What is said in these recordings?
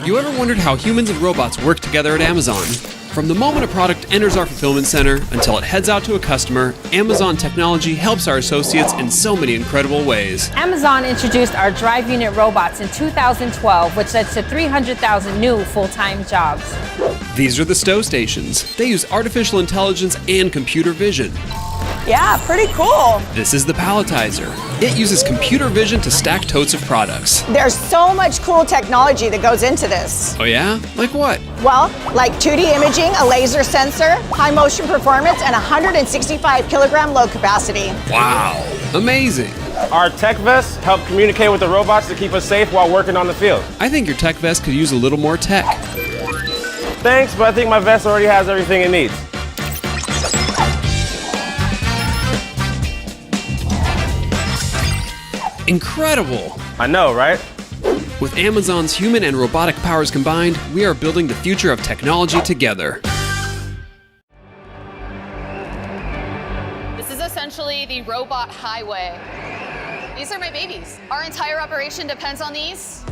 You ever wondered how humans and robots work together at Amazon? From the moment a product enters our fulfillment center until it heads out to a customer, Amazon technology helps our associates in so many incredible ways. Amazon introduced our drive unit robots in 2012, which led to 300,000 new full-time jobs. These are the stow stations. They use artificial intelligence and computer vision. Yeah, pretty cool. This is the palletizer. It uses computer vision to stack totes of products. There's so much cool technology that goes into this. Oh yeah? Like what? Well, like 2D imaging, a laser sensor, high motion performance, and 165 kilogram load capacity. Wow, amazing. Our tech vests help communicate with the robots to keep us safe while working on the field. I think your tech vest could use a little more tech. Thanks, but I think my vest already has everything it needs. Incredible! I know, right? With Amazon's human and robotic powers combined, we are building the future of technology together. This is essentially the robot highway. These are my babies. Our entire operation depends on these.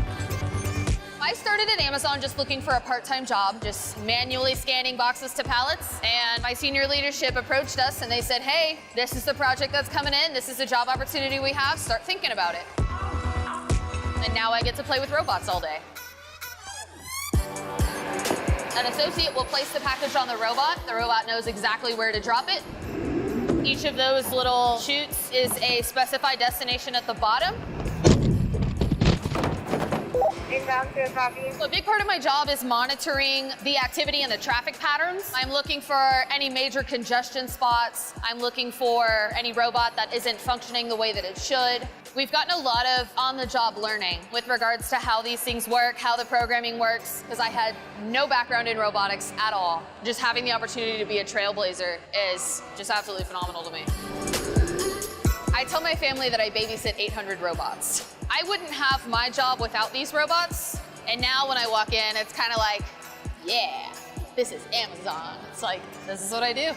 I started at Amazon just looking for a part-time job, just manually scanning boxes to pallets, and my senior leadership approached us and they said, hey, this is the project that's coming in, this is a job opportunity we have, start thinking about it. And now I get to play with robots all day. An associate will place the package on the robot knows exactly where to drop it. Each of those little chutes is a specified destination at the bottom. So a big part of my job is monitoring the activity and the traffic patterns. I'm looking for any major congestion spots. I'm looking for any robot that isn't functioning the way that it should. We've gotten a lot of on-the-job learning with regards to how these things work, how the programming works, because I had no background in robotics at all. Just having the opportunity to be a trailblazer is just absolutely phenomenal to me. I tell my family that I babysit 800 robots. I wouldn't have my job without these robots. And now when I walk in, it's kind of like, yeah, this is Amazon. It's like, this is what I do.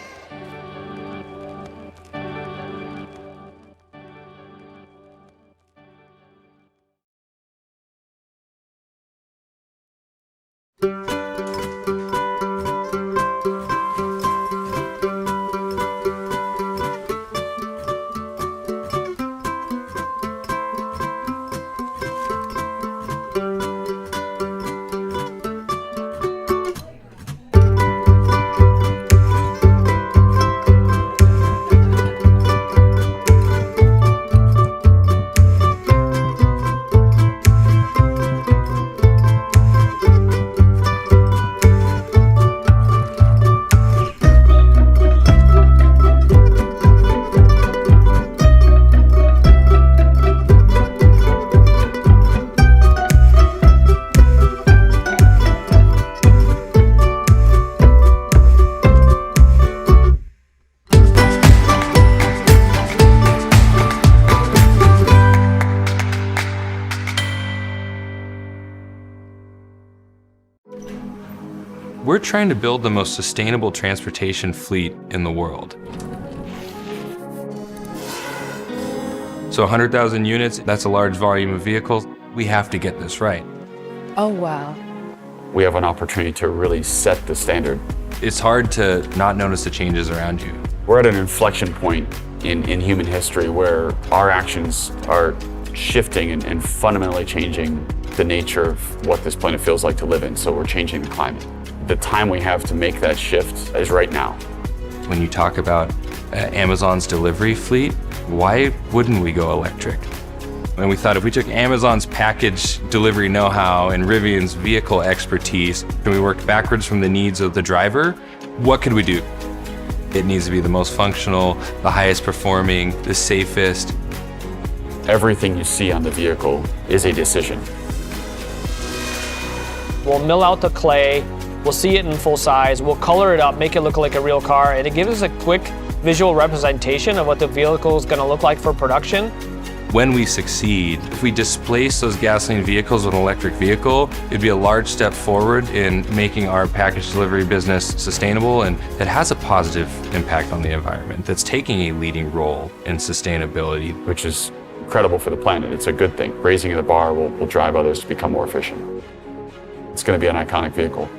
We're trying to build the most sustainable transportation fleet in the world. So 100,000 units, that's a large volume of vehicles. We have to get this right. Oh, wow. We have an opportunity to really set the standard. It's hard to not notice the changes around you. We're at an inflection point in human history where our actions are shifting and fundamentally changing the nature of what this planet feels like to live in. So we're changing the climate. The time we have to make that shift is right now. When you talk about Amazon's delivery fleet, why wouldn't we go electric? And we thought if we took Amazon's package delivery know-how and Rivian's vehicle expertise, and we worked backwards from the needs of the driver, what could we do? It needs to be the most functional, the highest performing, the safest. Everything you see on the vehicle is a decision. We'll mill out the clay, we'll see it in full size, we'll color it up, make it look like a real car, and it gives us a quick visual representation of what the vehicle is going to look like for production. When we succeed, if we displace those gasoline vehicles with an electric vehicle, it'd be a large step forward in making our package delivery business sustainable, and it has a positive impact on the environment that's taking a leading role in sustainability. Which is incredible for the planet. It's a good thing. Raising the bar will drive others to become more efficient. it's going to be an iconic vehicle.